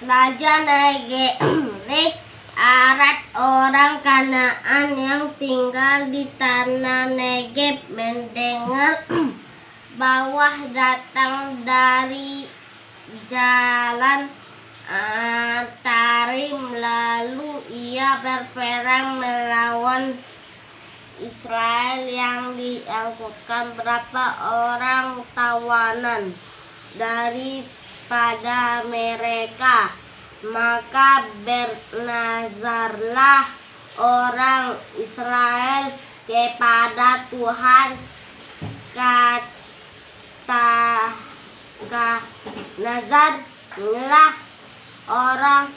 Raja Negeb Arad orang Kanaan yang tinggal di tanah Negeb mendengar bahwa datang dari jalan Tarim, lalu ia berperang melawan Israel yang diangkutkan berapa orang tawanan daripada mereka. Maka bernazarlah orang Israel kepada Tuhan, nazarlah orang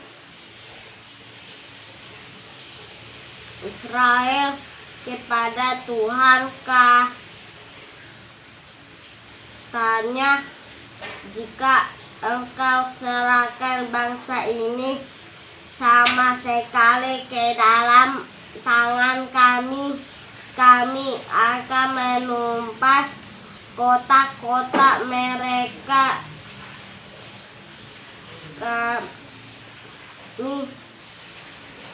Israel kepada Tuhan, katanya, jika engkau serahkan bangsa ini sama sekali ke dalam tangan kami, kami akan menumpas kota-kota mereka,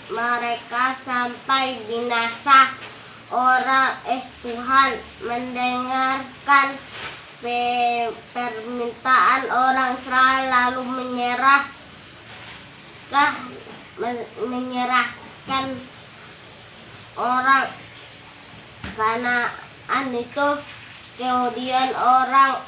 mereka sampai binasa. Tuhan mendengarkan permintaan orang Israel, lalu menyerahkan orang Kanaan itu. Kemudian orang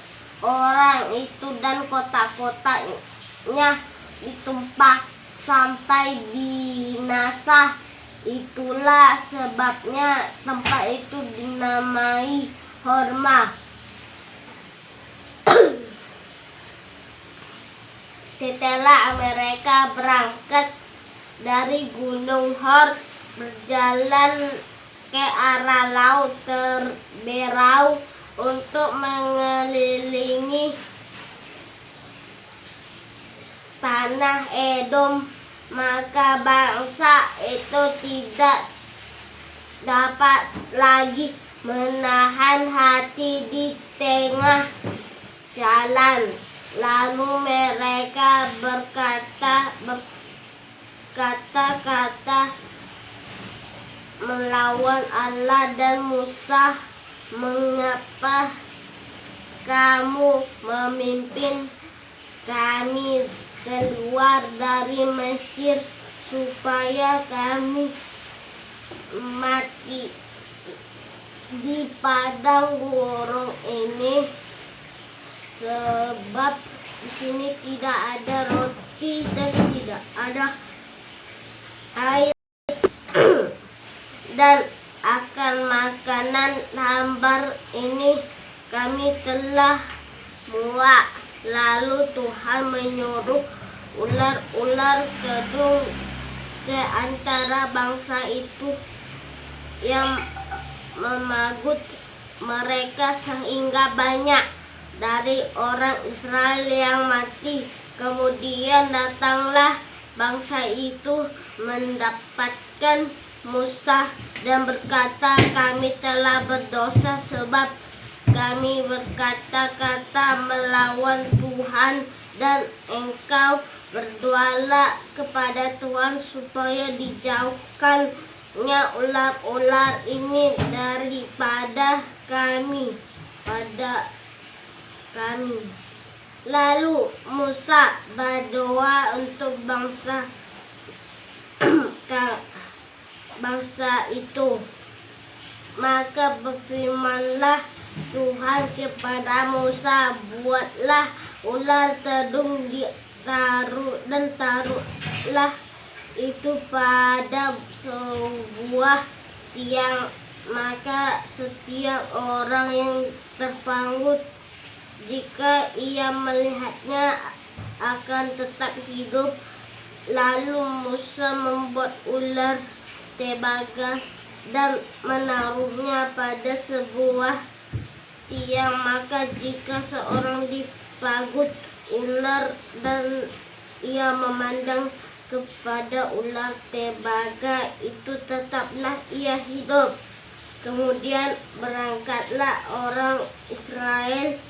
itu dan kota-kotanya ditumpas sampai binasa. Itulah sebabnya tempat itu dinamai Horma. Setelah mereka berangkat dari Gunung Hor, berjalan ke arah laut terberau untuk mengelilingi tanah Edom, maka bangsa itu tidak dapat lagi menahan hati di tengah jalan. Lalu mereka berkata-kata melawan Allah dan Musa, mengapa kamu memimpin kami keluar dari Mesir supaya kami mati di padang gurun ini? Sebab di sini tidak ada roti dan tidak ada air dan akan makanan hambar ini kami telah muak. Lalu Tuhan menyuruh ular-ular kedung ke antara bangsa itu yang memagut mereka sehingga banyak dari orang Israel yang mati. Kemudian datanglah bangsa itu mendapatkan Musa dan berkata, kami telah berdosa sebab kami berkata-kata melawan Tuhan, dan engkau berdoalah kepada Tuhan supaya dijauhkannya ular-ular ini daripada kami. Lalu Musa berdoa untuk bangsa itu. Maka berfirmanlah Tuhan kepada Musa, buatlah ular kedung dan taruhlah itu pada sebuah tiang. Maka setiap orang yang terpangut, jika ia melihatnya, akan tetap hidup. Lalu Musa membuat ular tembaga dan menaruhnya pada sebuah tiang. Maka jika seorang dipagut ular dan ia memandang kepada ular tembaga itu, tetaplah ia hidup. Kemudian berangkatlah orang Israel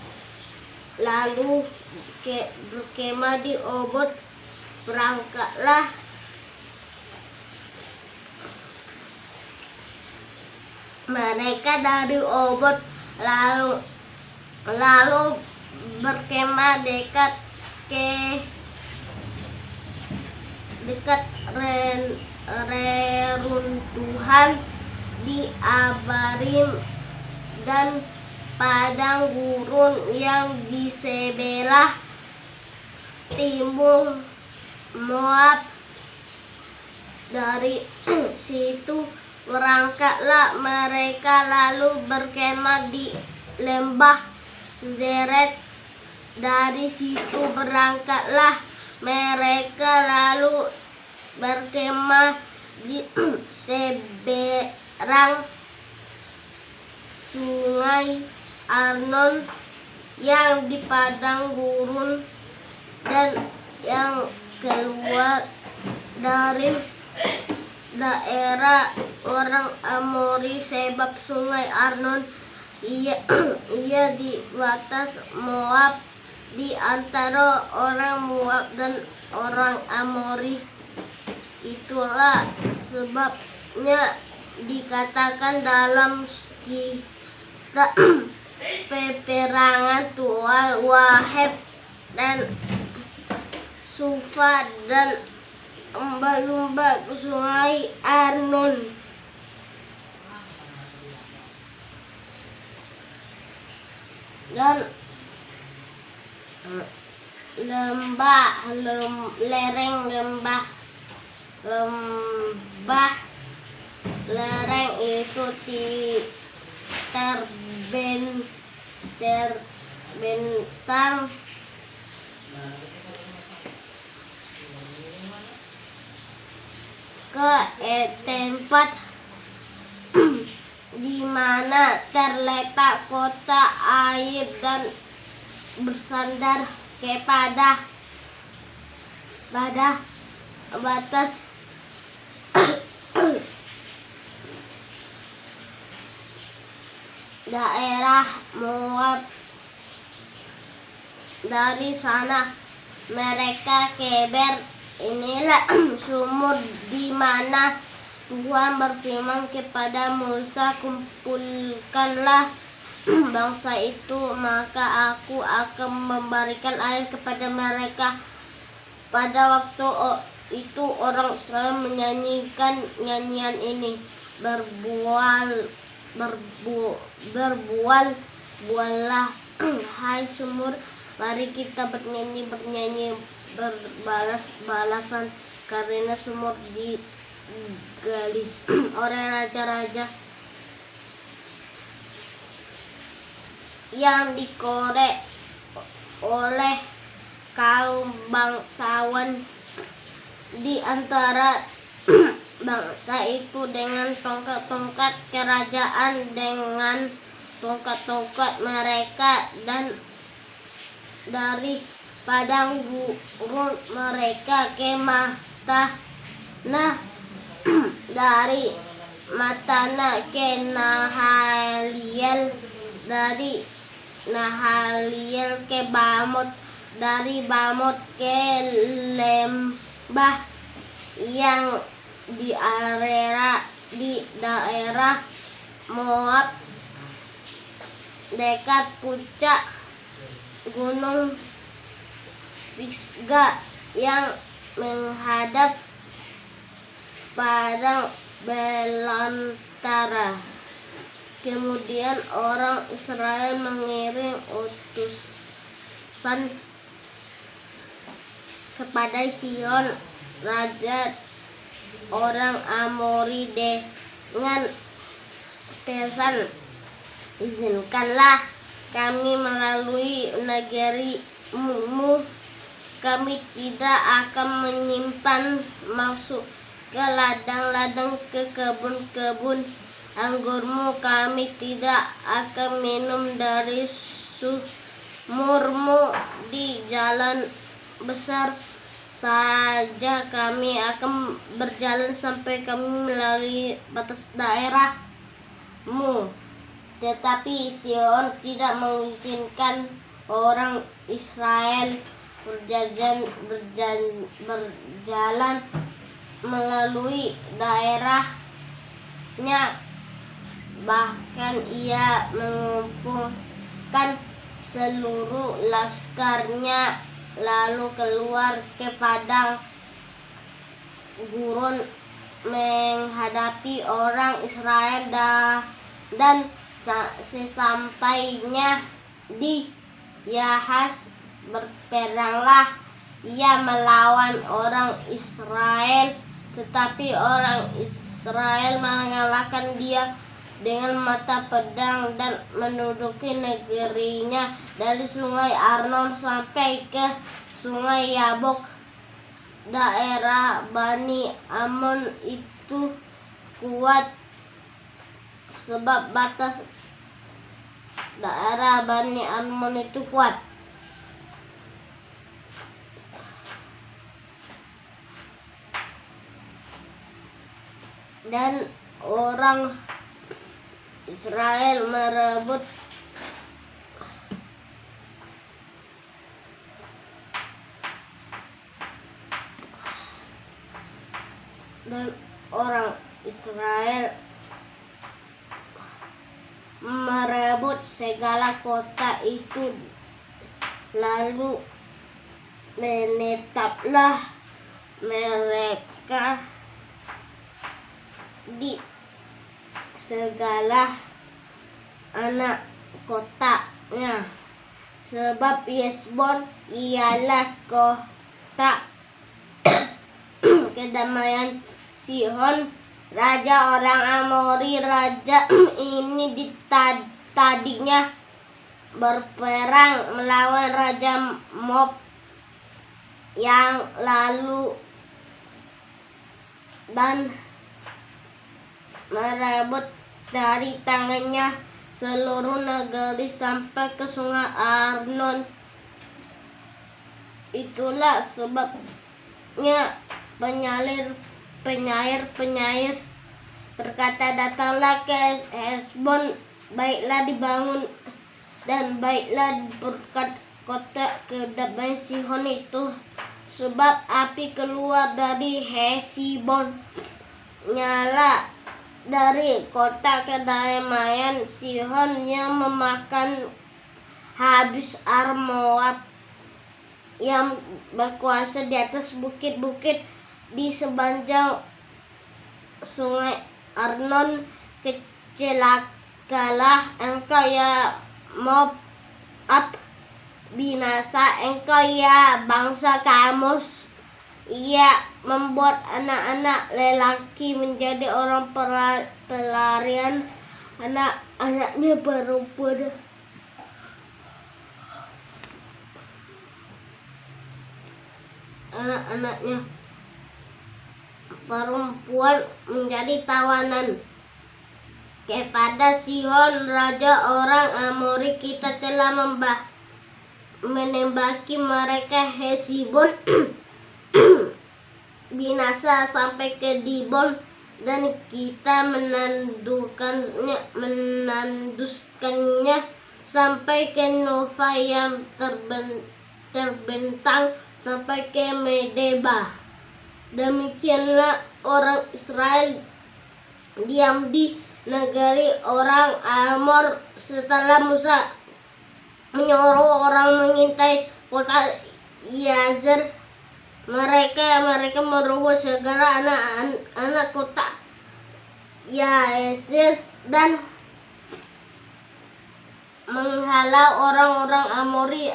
lalu berkemah di Obot berangkatlah mereka dari Obot, lalu berkemah dekat reruntuhan di Abarim dan padang gurun yang di sebelah timur Moab. Dari situ berangkatlah mereka lalu berkemah di lembah Zeret. Dari situ berangkatlah mereka lalu berkemah di seberang sungai Arnon yang di padang gurun dan yang keluar dari daerah orang Amori, sebab sungai Arnon ia di batas Moab, di antara orang Moab dan orang Amori. Itulah sebabnya dikatakan dalam kitab peperangan Tuhan, Waheb dan Sufa dan lumba-lumba ke sungai Arnon. Dan lembah lereng itu terbentang ke tempat di mana terletak kota air dan bersandar kepada batas daerah Moab. Dari sana mereka keber. Inilah sumur di mana Tuhan berfirman kepada Musa, kumpulkanlah bangsa itu, maka aku akan memberikan air kepada mereka. Pada waktu itu orang Israel menyanyikan nyanyian ini, bualah hai sumur, mari kita bernyanyi berbalas-balasan, karena sumur digali oleh raja-raja yang dikorek oleh kaum bangsawan di antara bangsa itu dengan tongkat-tongkat kerajaan, dengan tongkat-tongkat mereka, dan dari padang gurun mereka ke Matana, dari Matana ke Nahaliel, dari Nahaliel ke Bamot, dari Bamot ke lembah yang di daerah Moab dekat puncak gunung Pisga yang menghadap padang belantara. Kemudian orang Israel mengirim utusan kepada Sihon, raja orang Amori, dengan pesan, izinkanlah kami melalui negerimu. Kami tidak akan menyimpan masuk ke ladang-ladang, ke kebun-kebun anggurmu. Kami tidak akan minum dari sumurmu. Di jalan besar saja kami akan berjalan sampai kami melalui batas daerahmu. Tetapi Sihon tidak mengizinkan orang Israel berjalan melalui daerahnya. Bahkan ia mengumpulkan seluruh laskarnya lalu keluar ke padang gurun menghadapi orang Israel dan sesampainya di Yahas berperanglah ia melawan orang Israel, tetapi orang Israel mengalahkan dia dengan mata pedang dan menduduki negerinya dari sungai Arnon sampai ke sungai Yabok. Daerah Bani Amon itu kuat sebab batas daerah Bani Amon itu kuat. Dan orang Israel merebut segala kota itu, lalu menetaplah mereka di segala anak kotanya, sebab Yesbon ialah kota kedamaian Sihon, raja orang Amori. Raja ini tadinya berperang melawan raja Moab yang lalu dan merebut dari tangannya seluruh negeri sampai ke sungai Arnon. Itulah sebabnya penyair berkata, datanglah ke Hesbon, baiklah dibangun dan baiklah diperkat kota kedamaian Sihon itu, sebab api keluar dari Hesbon, nyala dari kota kedamaian Sihon yang memakan habis Moab yang berkuasa di atas bukit-bukit di sepanjang sungai Arnon. Kecelakalah engkau ya Moab, binasa engkau ya bangsa Kamus. Ia membuat anak-anak lelaki menjadi orang pelarian, anak-anaknya perempuan menjadi tawanan. Kepada Sihon raja orang Amori kita telah menembaki mereka. Hesibon binasa sampai ke Dibon, dan kita menanduskannya sampai ke Nova yang terbentang sampai ke Medeba. Demikianlah orang Israel diam di negeri orang Amor setelah Musa menyuruh orang mengintai kota Yazer. Mereka merubuh segala anak kota Yazer dan menghalau orang-orang Amori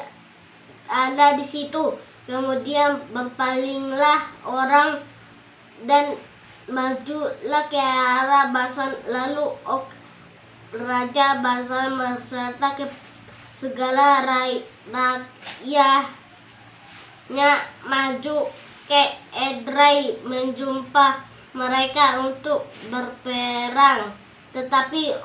ada di situ. Kemudian berpalinglah orang dan majulah ke arah Basan. Lalu raja Basan berserta ke segala rakyatnya maju ke Edrei menjumpa mereka untuk berperang. Tetapi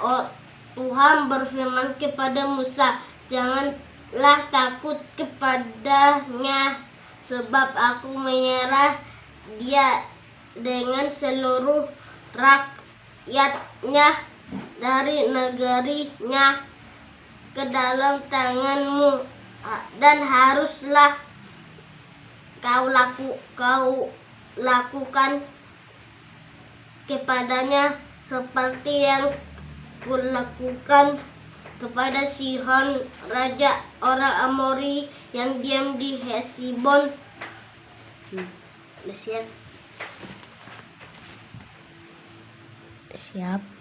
Tuhan berfirman kepada Musa, janganlah takut kepadanya, sebab aku menyerah dia dengan seluruh rakyatnya dari negerinya ke dalam tanganmu, dan haruslah kau lakukan kepadanya seperti yang kulakukan kepada Sihon, raja orang Amori yang diam di Hesibon. Udah siap? Siap.